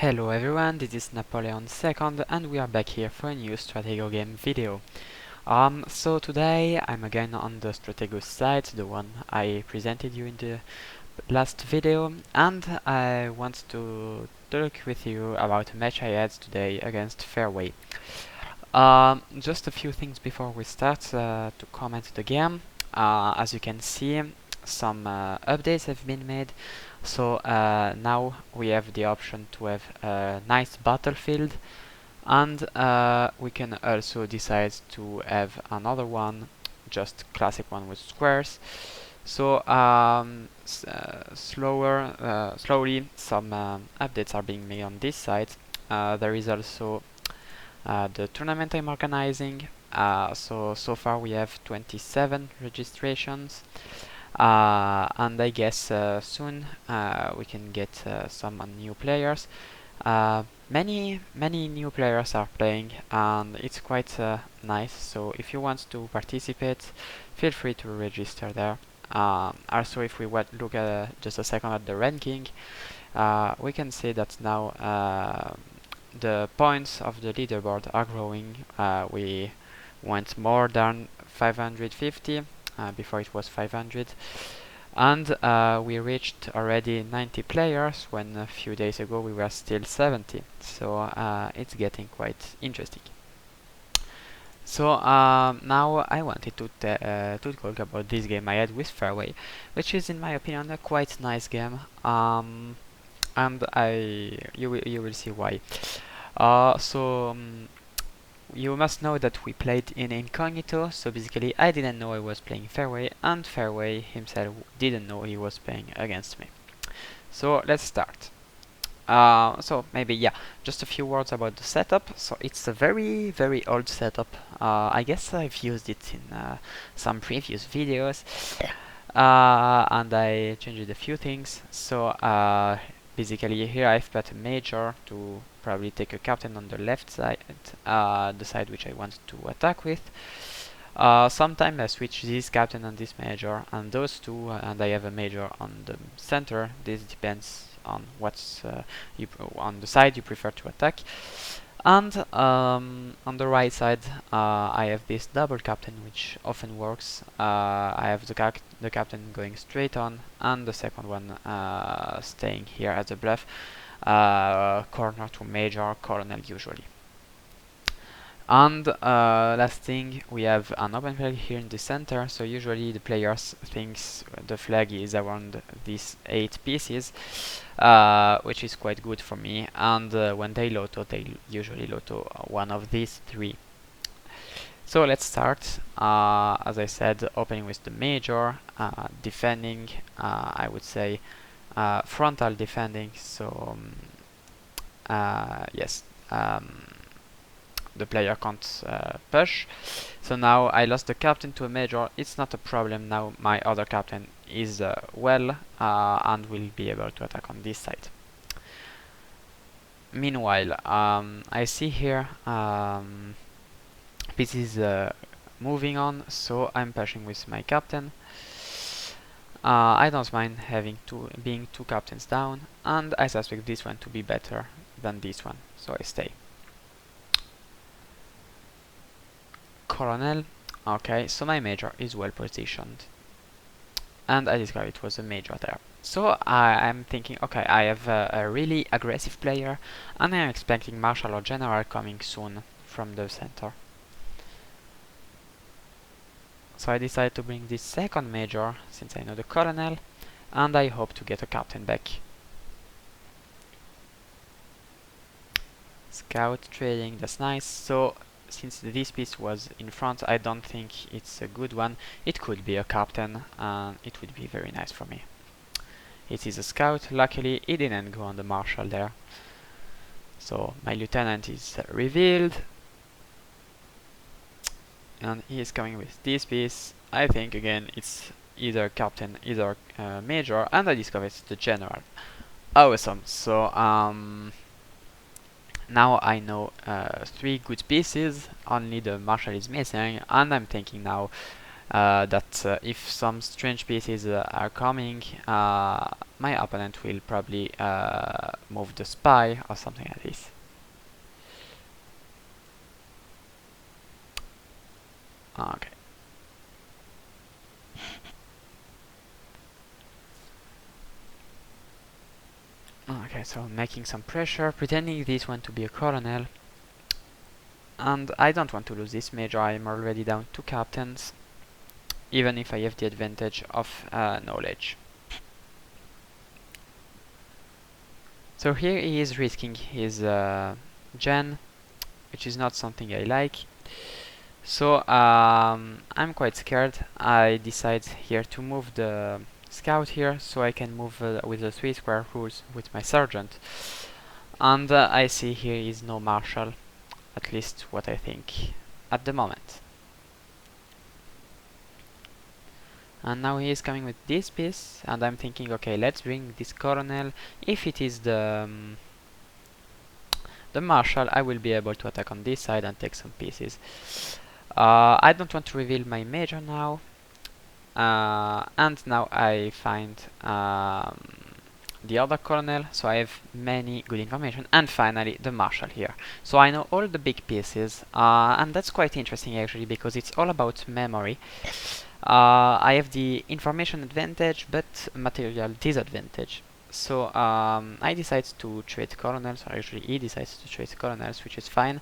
Hello everyone, this is Napoleon II and we are back here for a new Stratego game video. So today I'm again on the Strategus side, the one I presented you in the last video, and I want to talk with you about a match I had today against Fairway. Just a few things before we start to comment the game. As you can see, some updates have been made. So now we have the option to have a nice battlefield, and we can also decide to have another one, just classic one with squares. So slowly some updates are being made on this side. There is also the tournament I'm organizing. So far we have 27 registrations. And I guess soon we can get some new players. Many new players are playing, and it's quite nice. So if you want to participate, feel free to register there. Also, if we look at just a second at the ranking, we can see that now the points of the leaderboard are growing. We went more than 550. Before it was 500, and we reached already 90 players when a few days ago we were still 70, so it's getting quite interesting. So now I wanted to talk about this game I had with Fairway, which is in my opinion a quite nice game, and you will see why. You must know that we played in incognito, so basically I didn't know I was playing Fairway, and Fairway himself didn't know he was playing against me. So let's start. So maybe, yeah, just a few words about the setup. So it's a very old setup. I guess I've used it in some previous videos, and I changed a few things. So basically here I've put a major to probably take a captain on the left side, the side which I want to attack with. Sometimes I switch this captain and this major and those two, and I have a major on the center. This depends on what's on the side you prefer to attack. And on the right side, I have this double captain, which often works. I have the captain going straight on, and the second one staying here as a bluff, corner to major, colonel usually. And last thing, we have an open flag here in the center, so usually the players thinks the flag is around these 8 pieces, which is quite good for me, and when they loto, they usually loto one of these 3. So let's start, as I said, opening with the major, defending, I would say frontal defending, so yes, the player can't push. So now I lost the captain to a major. It's not a problem. Now my other captain is well and will be able to attack on this side. Meanwhile, I see here pieces moving on, so I'm pushing with my captain. I don't mind having being 2 captains down, and I suspect this one to be better than this one, so I stay. Colonel. Okay, so my major is well positioned, and I discovered it was a major there. So I'm thinking, okay, I have a really aggressive player, and I'm expecting Marshal or General coming soon from the center. So I decided to bring this second major, since I know the Colonel, and I hope to get a captain back. Scout trading, that's nice. So since this piece was in front, I don't think it's a good one. It could be a captain, and it would be very nice for me. It is a scout. Luckily, it didn't go on the marshal there. So my lieutenant is revealed, and he is coming with this piece. I think again it's either captain, either major, and I discovered it's the general. Awesome. So now I know 3 good pieces, only the marshal is missing, and I'm thinking now that if some strange pieces are coming, my opponent will probably move the spy or something like this. Okay. Okay, so making some pressure, pretending this one to be a colonel. And I don't want to lose this major, I'm already down 2 captains, even if I have the advantage of knowledge. So here he is risking his gen, which is not something I like. So I'm quite scared. I decide here to move the scout here, so I can move with the 3 square rules with my sergeant. And I see here is no marshal, at least what I think at the moment. And now he is coming with this piece, and I'm thinking, okay, let's bring this colonel. If it is the marshal, I will be able to attack on this side and take some pieces. I don't want to reveal my major now, and now I find the other colonel, so I have many good information, and finally the marshal here. So I know all the big pieces, and that's quite interesting actually, because it's all about memory. I have the information advantage, but material disadvantage. So I decide to trade colonels, or actually he decides to trade colonels, which is fine.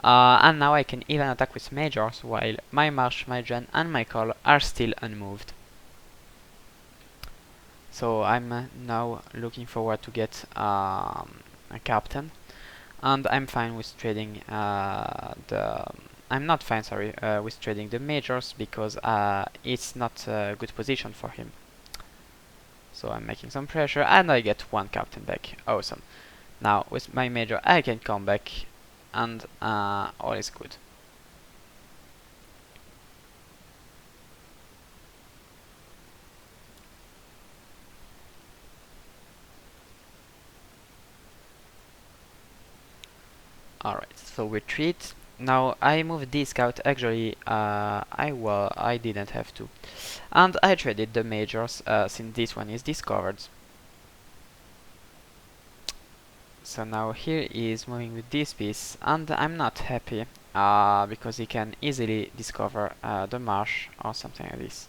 And now I can even attack with majors, while my marsh, my gen, and my call are still unmoved. So I'm now looking forward to get a captain, and I'm fine with trading I'm not fine, sorry, with trading the majors, because it's not a good position for him. So I'm making some pressure, and I get 1 captain back. Awesome. Now with my major I can come back, and all is good. Alright, so retreat. Now I moved this scout, actually I didn't have to. And I traded the majors, since this one is discovered. So now here he is moving with this piece, and I'm not happy, because he can easily discover the marsh or something like this.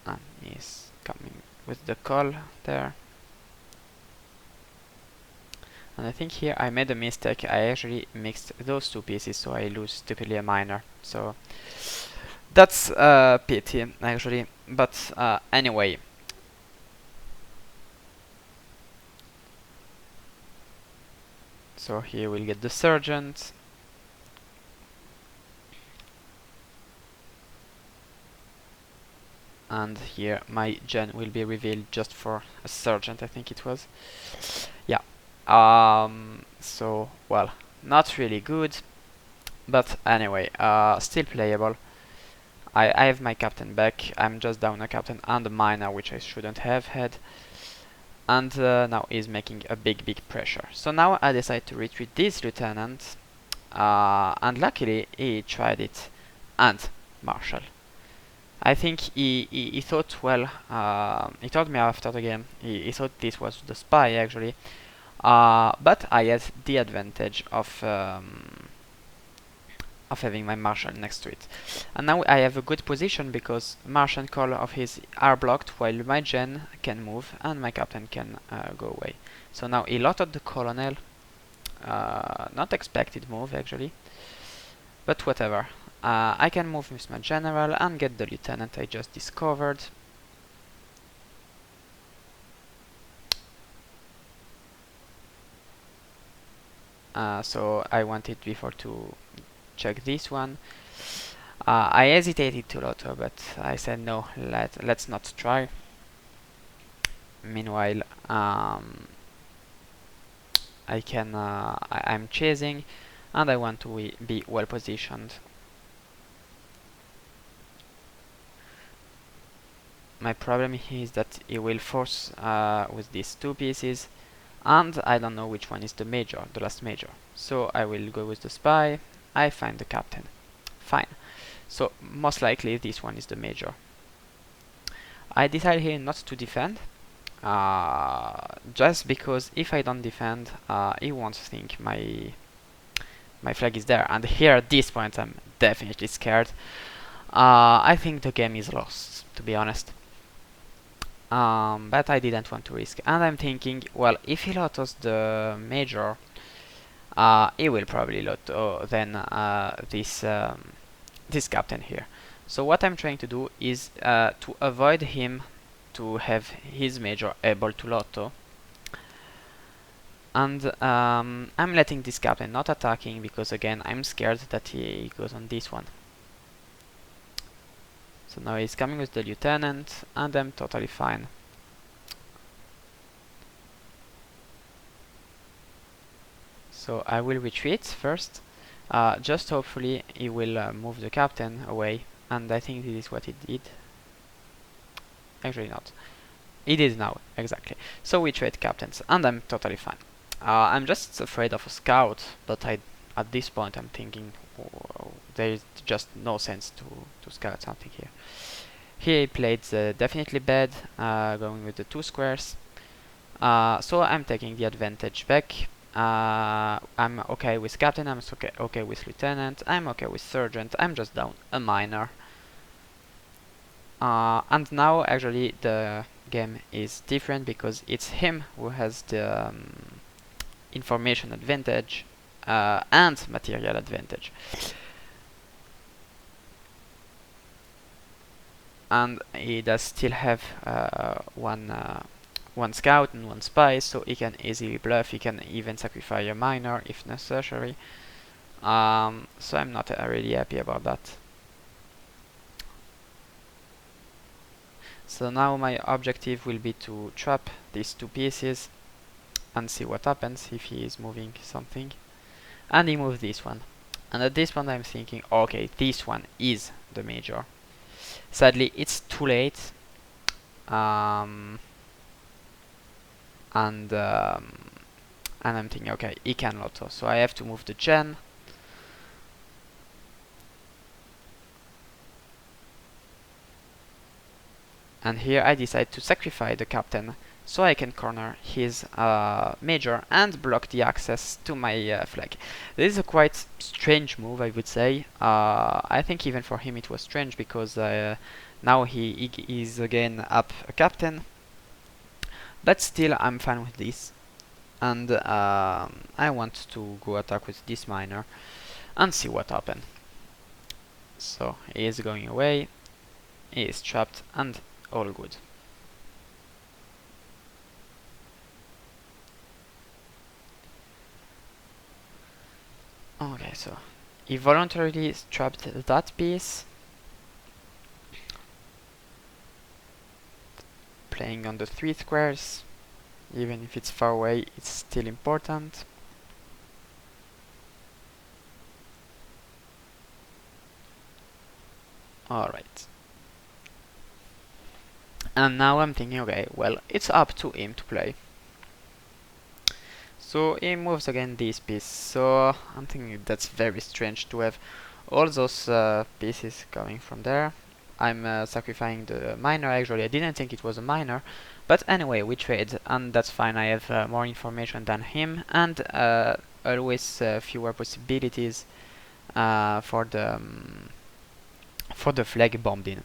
And he's coming with the call there. And I think here I made a mistake. I actually mixed those 2 pieces, so I lose stupidly a minor. So that's a pity actually, but anyway. So here we'll get the sergeant. And here my gen will be revealed just for a sergeant, I think it was. Yeah. So, well, not really good, but anyway, still playable. I have my captain back. I'm just down a captain and a minor, which I shouldn't have had. And now he's making a big pressure. So now I decide to retreat this lieutenant, and luckily he tried it, and marshal. I think he thought, well, he told me after the game, he thought this was the spy actually, but I had the advantage of having my marshal next to it. And now I have a good position, because marsh and call of his are blocked, while my gen can move and my captain can go away. So now he lotted the colonel, not expected move actually, but whatever. I can move with my general and get the lieutenant I just discovered. So I wanted before to check this one. I hesitated to lotto, but I said no, let's not try. Meanwhile, I'm chasing, and I want to be well positioned. My problem is that he will force with these 2 pieces, and I don't know which one is the major, the last major. So I will go with the spy. I find the captain. Fine. So most likely this one is the major. I decide here not to defend, just because if I don't defend, he won't think my flag is there. And here at this point I'm definitely scared. I think the game is lost, to be honest. But I didn't want to risk. And I'm thinking, well, if he lotos the major, he will probably lotto then this captain here. So what I'm trying to do is to avoid him to have his major able to lotto. And I'm letting this captain not attacking because again I'm scared that he goes on this one. So now he's coming with the lieutenant and I'm totally fine. So I will retreat first, just hopefully he will move the captain away, and I think this is what he did. Actually not. He did now, exactly. So we trade captains, and I'm totally fine. I'm just afraid of a scout, but at this point I'm thinking there is just no sense to scout something here. Here he played definitely bad, going with the 2 squares. So I'm taking the advantage back. I'm okay with captain, I'm okay with lieutenant, I'm okay with sergeant, I'm just down a minor. And now actually the game is different because it's him who has the information advantage and material advantage. And he does still have one scout and one spy, so he can easily bluff, he can even sacrifice a minor if necessary. So I'm not really happy about that. So now my objective will be to trap these 2 pieces and see what happens if he is moving something. And he moved this one. And at this point I'm thinking, okay, this one is the major. Sadly, it's too late. And I'm thinking, okay, he can lotto, so I have to move the gen. And here I decide to sacrifice the captain so I can corner his major and block the access to my flag. This is a quite strange move, I would say. I think even for him it was strange because now he is again up a captain. But still I'm fine with this. And I want to go attack with this minor and see what happens. So he is going away, he is trapped, and all good. Okay, so he voluntarily trapped that piece, playing on the 3 squares. Even if it's far away, it's still important. Alright. And now I'm thinking, okay, well, it's up to him to play. So he moves again this piece. So I'm thinking that's very strange to have all those pieces coming from there. I'm sacrificing the minor. Actually, I didn't think it was a minor. But anyway, we trade, and that's fine. I have more information than him, and always fewer possibilities for the flag bombed in.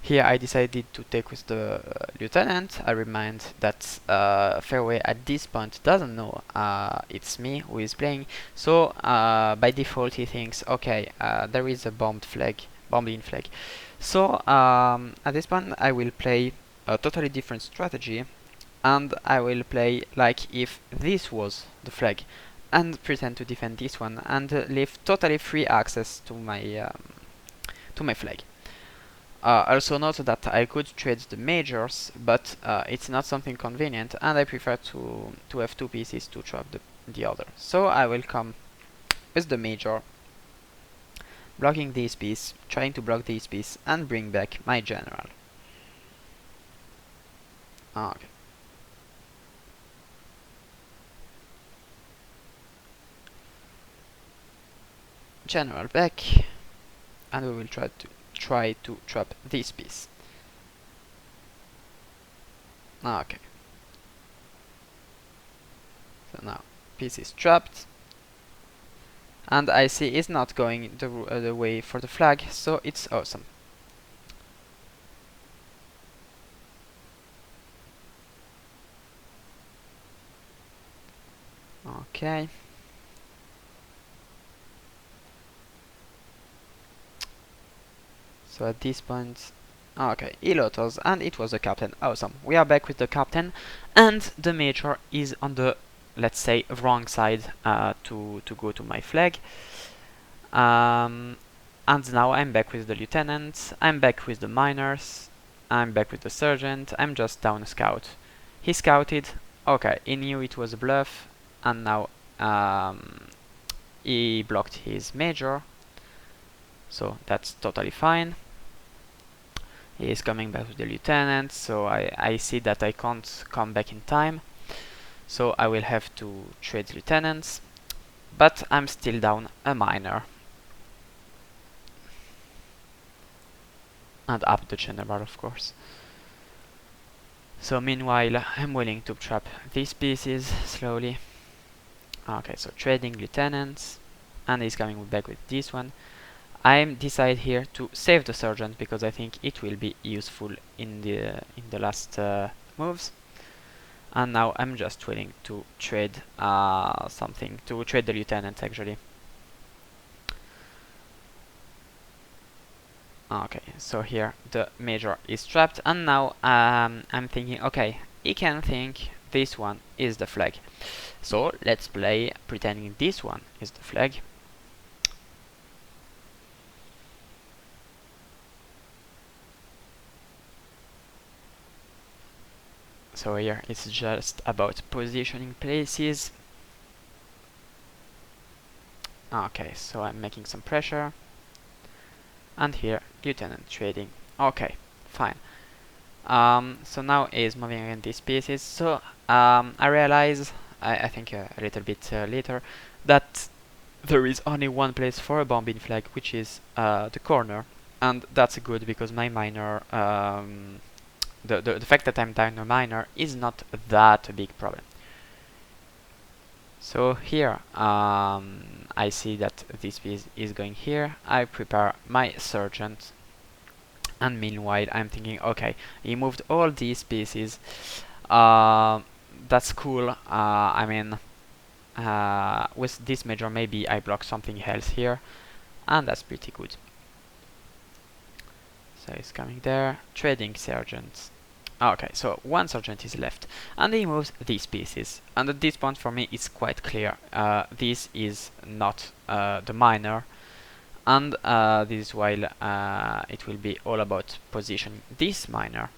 Here I decided to take with the lieutenant. I remind that Fairway at this point doesn't know it's me who is playing, so by default he thinks, okay, there is a bombed in flag. So at this point I will play a totally different strategy, and I will play like if this was the flag, and pretend to defend this one and leave totally free access to my flag. Also note that I could trade the majors, but it's not something convenient, and I prefer to have 2 pieces to trap the other. So I will come with the major, blocking this piece, trying to block this piece, and bring back my general. Okay. general back, and we will try to trap this piece. Okay. So now piece is trapped, and I see it's not going the way for the flag, so it's awesome. Okay. So at this point, okay, he lotos, and it was the captain. Awesome. We are back with the captain, and the major is on the, let's say, wrong side to go to my flag. And now I'm back with the lieutenant, I'm back with the miners, I'm back with the sergeant, I'm just down a scout. He scouted, okay, he knew it was a bluff, and now he blocked his major, so that's totally fine. He is coming back with the lieutenant, so I see that I can't come back in time, so I will have to trade lieutenants, but I'm still down a miner. And up the general, of course. So meanwhile, I'm willing to trap these pieces slowly. Okay, so trading lieutenants, and he's coming back with this one. I decide here to save the sergeant because I think it will be useful in the last moves. And now I'm just willing to trade something, to trade the lieutenant actually. Okay, so here the major is trapped, and now I'm thinking, okay, he can think this one is the flag. So let's play pretending this one is the flag. So here it's just about positioning places. Okay, so I'm making some pressure. And here, lieutenant trading. Okay, fine. So now is moving in these pieces. So I realize, I think a little bit later, that there is only one place for a bombing flag, which is the corner, and that's good because my miner, the fact that I'm down a miner is not that a big problem. So here I see that this piece is going here. I prepare my sergeant, and meanwhile I'm thinking, okay, he moved all these pieces. That's cool. I mean, with this major maybe I block something else here, and that's pretty good. So he's coming there, trading sergeants. Okay, so one sergeant is left, and he moves these pieces. And at this point for me it's quite clear. This is not the miner, and this is while it will be all about positioning this miner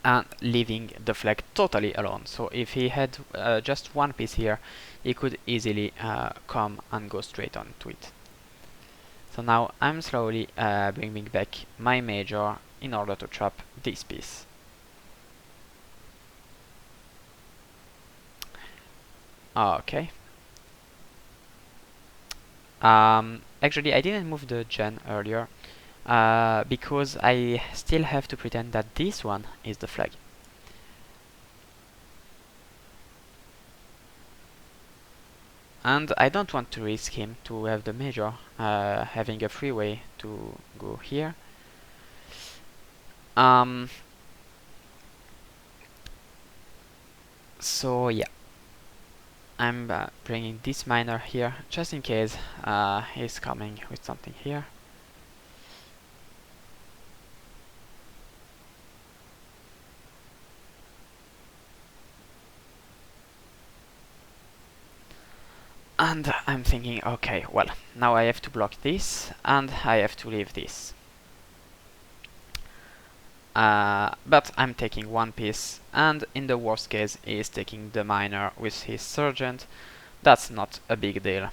and leaving the flag totally alone. So if he had just one piece here, he could easily come and go straight on to it. So now I'm slowly bringing back my major in order to trap this piece. Okay. Actually, I didn't move the gen earlier because I still have to pretend that this one is the flag. And I don't want to risk him to have the major having a freeway to go here. So yeah, I'm bringing this miner here just in case he's coming with something here. And I'm thinking, okay, well, now I have to block this and I have to leave this. But I'm taking one piece, and in the worst case he is taking the miner with his sergeant. That's not a big deal.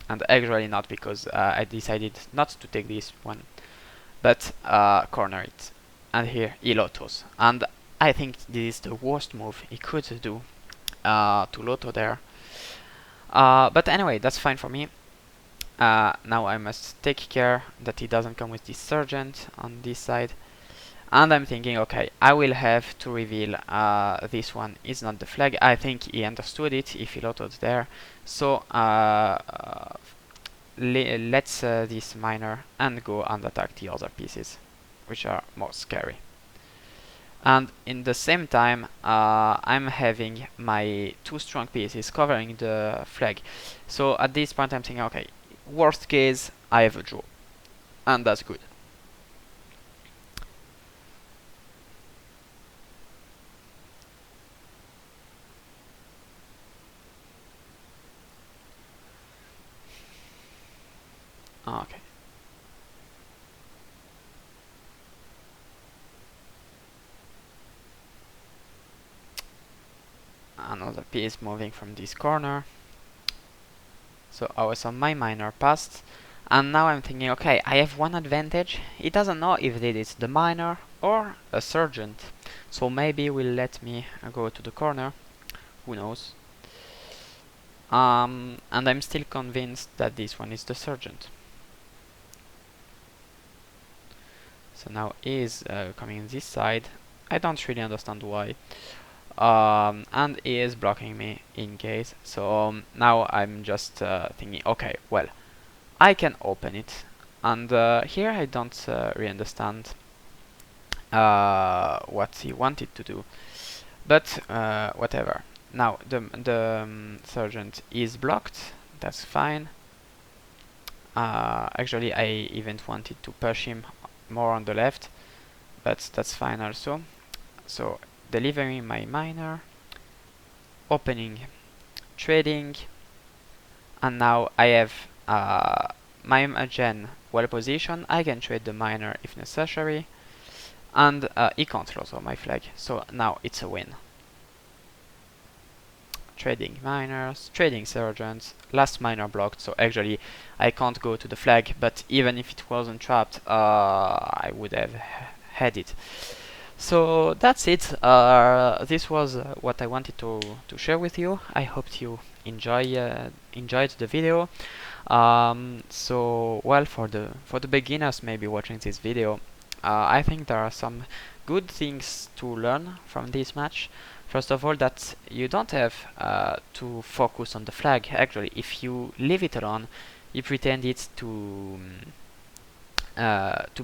And actually not, because I decided not to take this one, but corner it. And here he lotos. And I think this is the worst move he could do to loto there. But anyway, that's fine for me. Now I must take care that he doesn't come with this sergeant on this side. And I'm thinking, okay, I will have to reveal this one is not the flag. I think he understood it if he loaded there. So let's this miner and go and attack the other pieces, which are more scary. And in the same time, I'm having my two strong pieces covering the flag. So at this point I'm thinking, okay, worst case, I have a draw. And that's good. Okay. Another piece moving from this corner. So I was on my miner passed, and now I'm thinking, okay, I have one advantage. He doesn't know if it is the miner or a sergeant, so maybe will let me go to the corner. Who knows? And I'm still convinced that this one is the sergeant. So now he is coming this side. I don't really understand why. And he is blocking me in case. So now I'm just thinking, okay, well, I can open it. And here I don't really understand what he wanted to do. But whatever. Now the sergeant is blocked. That's fine. Actually, I even wanted to push him more on the left, but that's fine also. So delivering my miner, opening, trading, and now I have my gen well positioned. I can trade the miner if necessary, and he can't also my flag. So now it's a win. Trading miners, trading sergeants, last miner blocked, so actually I can't go to the flag, but even if it wasn't trapped, I would have had it. So that's it. This was what I wanted to share with you. I hope you enjoyed the video. So well, for the beginners maybe watching this video, I think there are some good things to learn from this match. First of all, that you don't have to focus on the flag. Actually, if you leave it alone, you pretend it to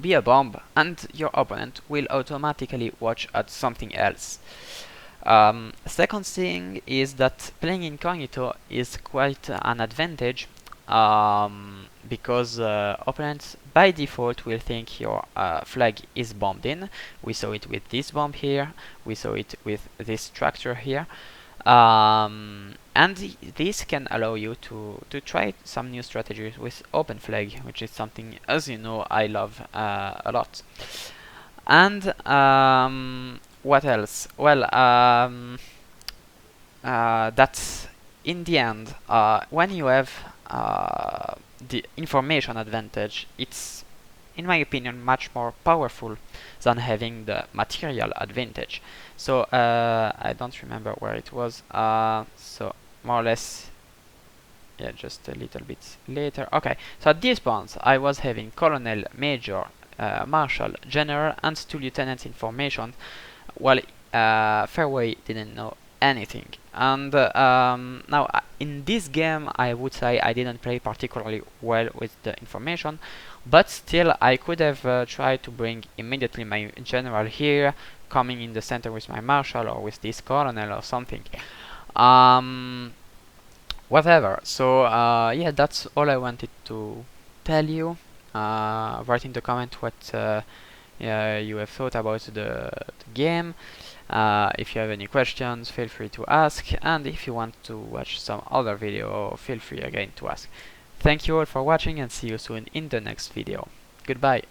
be a bomb, and your opponent will automatically watch at something else. Second thing is that playing incognito is quite an advantage, because opponents by default will think your flag is bombed in. We saw it with this bomb here, we saw it with this structure here, and this can allow you to try some new strategies with open flag, which is something, as you know, I love a lot. And what else? Well, that's in the end, when you have the information advantage, it's, in my opinion, much more powerful than having the material advantage. So I don't remember where it was. So more or less, yeah, just a little bit later. Okay, so at this point I was having colonel, major, marshal, general, and 2 lieutenants in formation, while Fairway didn't know anything. And now in this game I would say I didn't play particularly well with the information, but still I could have tried to bring immediately my general here, coming in the center with my marshal or with this colonel or something. Whatever. So yeah, that's all I wanted to tell you. Write in the comment what you have thought about the game. If you have any questions, feel free to ask, and if you want to watch some other video, feel free again to ask. Thank you all for watching, and see you soon in the next video. Goodbye.